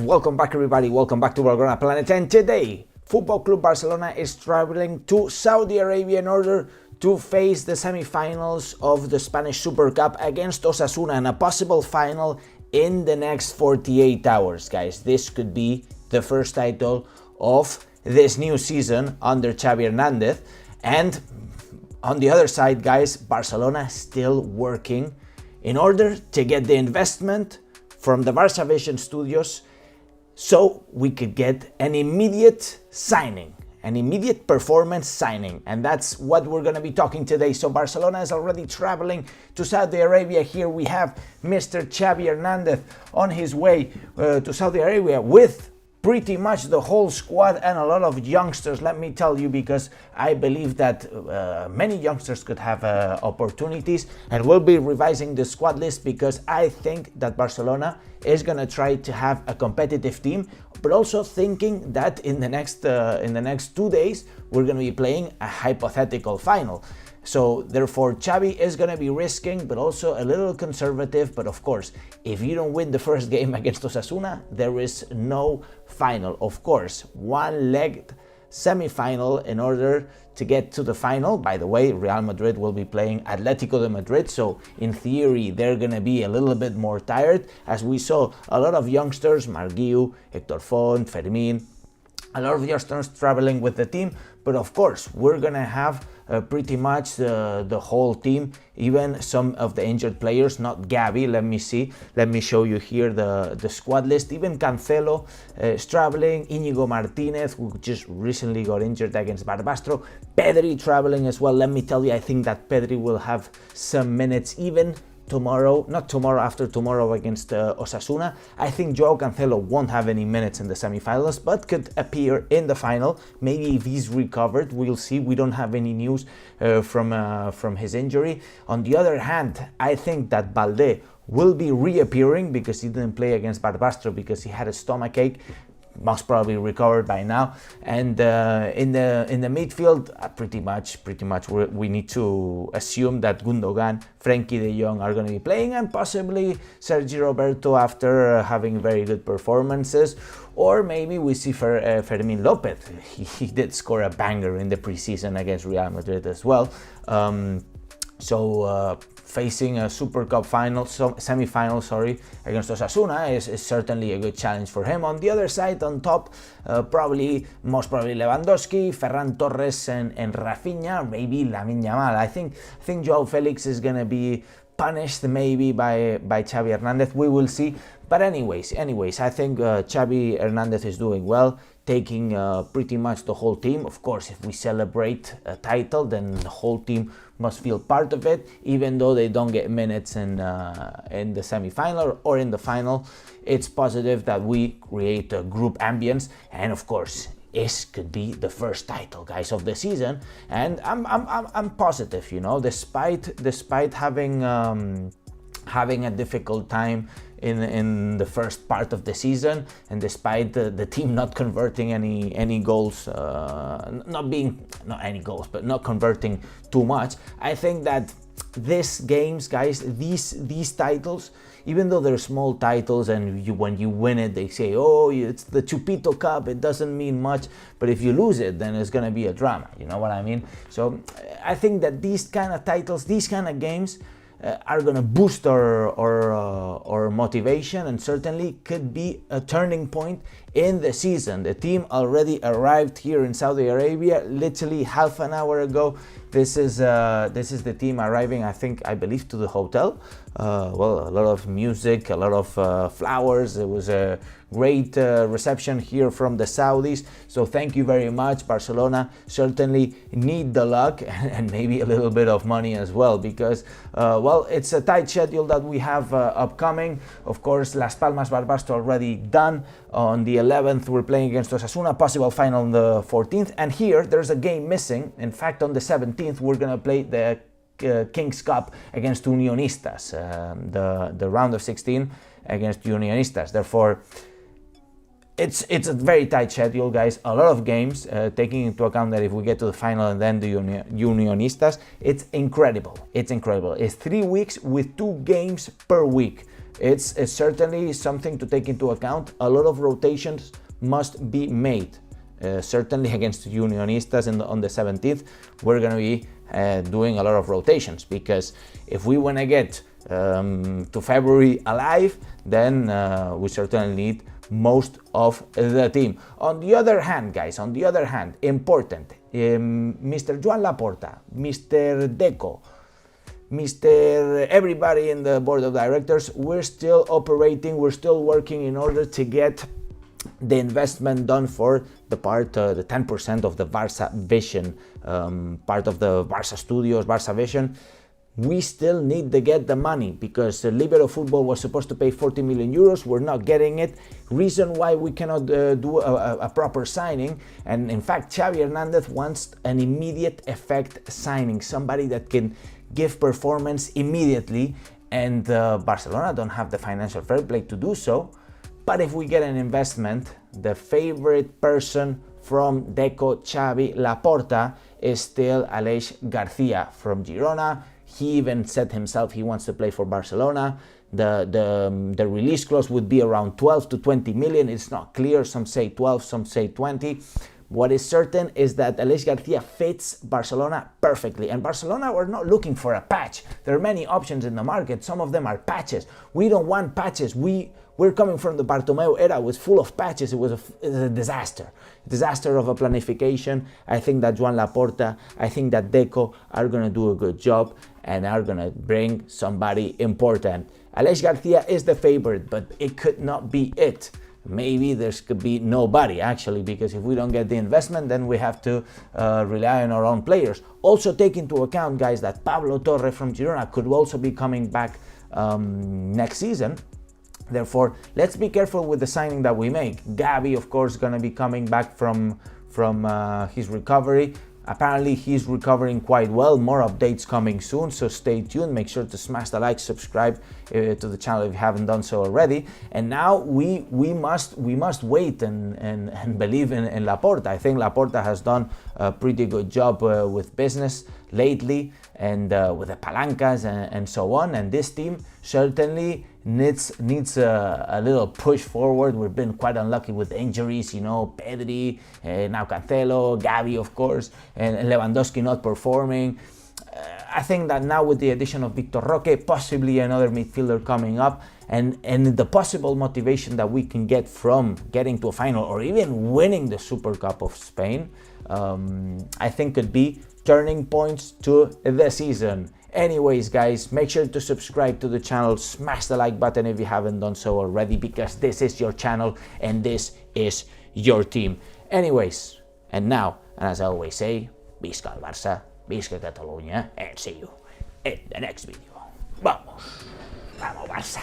Welcome back everybody, welcome back to Barcelona Planet, and today Football Club Barcelona is traveling to Saudi Arabia in order to face the semi-finals of the Spanish Supercup against Osasuna and a possible final in the next 48 hours, guys. This could be the first title of this new season under Xavi Hernandez, and on the other side, guys, Barcelona still working in order to get the investment from the Barça Vision studios so we could get an immediate signing, an immediate performance signing, and that's what we're going to be talking today. So Barcelona is already traveling to Saudi Arabia. Here we have Mr. Xavi Hernandez on his way to Saudi Arabia with pretty much the whole squad and a lot of youngsters, let me tell you, because I believe that many youngsters could have opportunities, and we'll be revising the squad list because I think that Barcelona is going to try to have a competitive team, but also thinking that in the next 2 days we're going to be playing a hypothetical final. So therefore Xavi is going to be risking, but also a little conservative. But of course, if you don't win the first game against Osasuna, there is no final. Of course, one-legged semi-final in order to get to the final. By the way, Real Madrid will be playing Atletico de Madrid, so in theory they're going to be a little bit more tired, as we saw a lot of youngsters, Marguiu, Hector Font, Fermín, a lot of youngsters traveling with the team. But of course, we're going to have pretty much the whole team, even some of the injured players, not Gavi. Let me show you here the squad list. Even Cancelo is traveling, Íñigo Martínez, who just recently got injured against Barbastro, Pedri traveling as well. Let me tell you, I think that Pedri will have some minutes even tomorrow, not tomorrow, after tomorrow against Osasuna. I think Joao Cancelo won't have any minutes in the semi-finals, but could appear in the final. Maybe if he's recovered, we'll see. We don't have any news from his injury. On the other hand, I think that Balde will be reappearing because he didn't play against Barbastro because he had a stomachache. Most probably recovered by now. And in the midfield, pretty much we need to assume that Gundogan, Frenkie de Jong are going to be playing, and possibly Sergi Roberto after having very good performances. Or maybe we see Fermín López. He did score a banger in the preseason against Real Madrid as well. Facing a Supercup semi-final, against Osasuna is certainly a good challenge for him. On the other side, on top, most probably Lewandowski, Ferran Torres, and Rafinha, maybe Lamine Yamal. I think Joao Felix is gonna be punished maybe by Xavi Hernandez. We will see. But anyways, I think Xavi Hernandez is doing well, taking pretty much the whole team. Of course, if we celebrate a title, then the whole team must feel part of it, even though they don't get minutes in the semi-final or in the final. It's positive that we create a group ambience, and of course, this could be the first title, guys, of the season. And I'm positive, you know, despite having a difficult time in the first part of the season, and despite the team not converting any goals, not converting too much, I think that these games, guys, these titles, even though they're small titles and when you win it, they say, oh, it's the Chupito Cup, it doesn't mean much, but if you lose it, then it's gonna be a drama, you know what I mean? So I think that these kind of titles, these kind of games are going to boost our motivation, and certainly could be a turning point in the season. The team already arrived here in Saudi Arabia literally half an hour ago. This is the team arriving, I believe, to the hotel. A lot of music, a lot of flowers. It was a great reception here from the Saudis. So thank you very much. Barcelona certainly need the luck and maybe a little bit of money as well, because it's a tight schedule that we have upcoming. Of course, Las Palmas Barbastro already done. On the 11th, we're playing against Osasuna, possible final on the 14th. And here, there's a game missing. In fact, on the 17th, we're going to play the King's Cup against Unionistas, the round of 16 against Unionistas. Therefore, it's a very tight schedule, guys. A lot of games, taking into account that if we get to the final and then the Unionistas, it's incredible. It's incredible. It's 3 weeks with 2 games per week. it's certainly something to take into account. A lot of rotations must be made. Certainly against Unionistas on the 17th, we're going to be doing a lot of rotations, because if we want to get to February alive, then we certainly need most of the team. On the other hand, guys, important, Mr. Joan Laporta, Mr. Deco, Mr. everybody in the board of directors, we're still operating, we're still working in order to get the investment done for the 10% of the Barça Vision, part of the Barça Studios, Barça Vision. We still need to get the money, because Libero Football was supposed to pay 40 million euros. We're not getting it. Reason why we cannot do a proper signing. And in fact, Xavi Hernandez wants an immediate effect signing, somebody that can give performance immediately. And Barcelona don't have the financial fair play to do so. But if we get an investment, the favorite person from Deco, Xavi, Laporta is still Aleix Garcia from Girona. He even said himself he wants to play for Barcelona. The release clause would be around 12 to 20 million. It's not clear. Some say 12, some say 20. What is certain is that Aleix Garcia fits Barcelona perfectly. And Barcelona, we're not looking for a patch. There are many options in the market. Some of them are patches. We don't want patches. We're coming from the Bartomeu era. It was full of patches. It was a disaster of a planification. I think that Joan Laporta, I think that Deco are going to do a good job and are going to bring somebody important. Aleix Garcia is the favorite, but it could not be it. Maybe there could be nobody, actually, because if we don't get the investment, then we have to rely on our own players. Also take into account, guys, that Pablo Torre from Girona could also be coming back next season. Therefore, let's be careful with the signing that we make. Gavi, of course, going to be coming back from his recovery. Apparently, he's recovering quite well. More updates coming soon, so stay tuned. Make sure to smash the like, subscribe to the channel if you haven't done so already. And now we must wait and believe in Laporta. I think Laporta has done a pretty good job with business lately, and with the palancas and so on. And this team certainly needs a little push forward. We've been quite unlucky with injuries, Pedri, now Cancelo, Gavi, of course, and Lewandowski not performing. I think that now with the addition of Victor Roque, possibly another midfielder coming up, and the possible motivation that we can get from getting to a final or even winning the Supercopa of Spain, I think could be turning points to the season. Anyways, guys, make sure to subscribe to the channel, smash the like button if you haven't done so already, because this is your channel and this is your team. Anyways, and now, and as I always say, visca el Barça, visca Catalunya, and see you in the next video. Vamos, vamos Barça.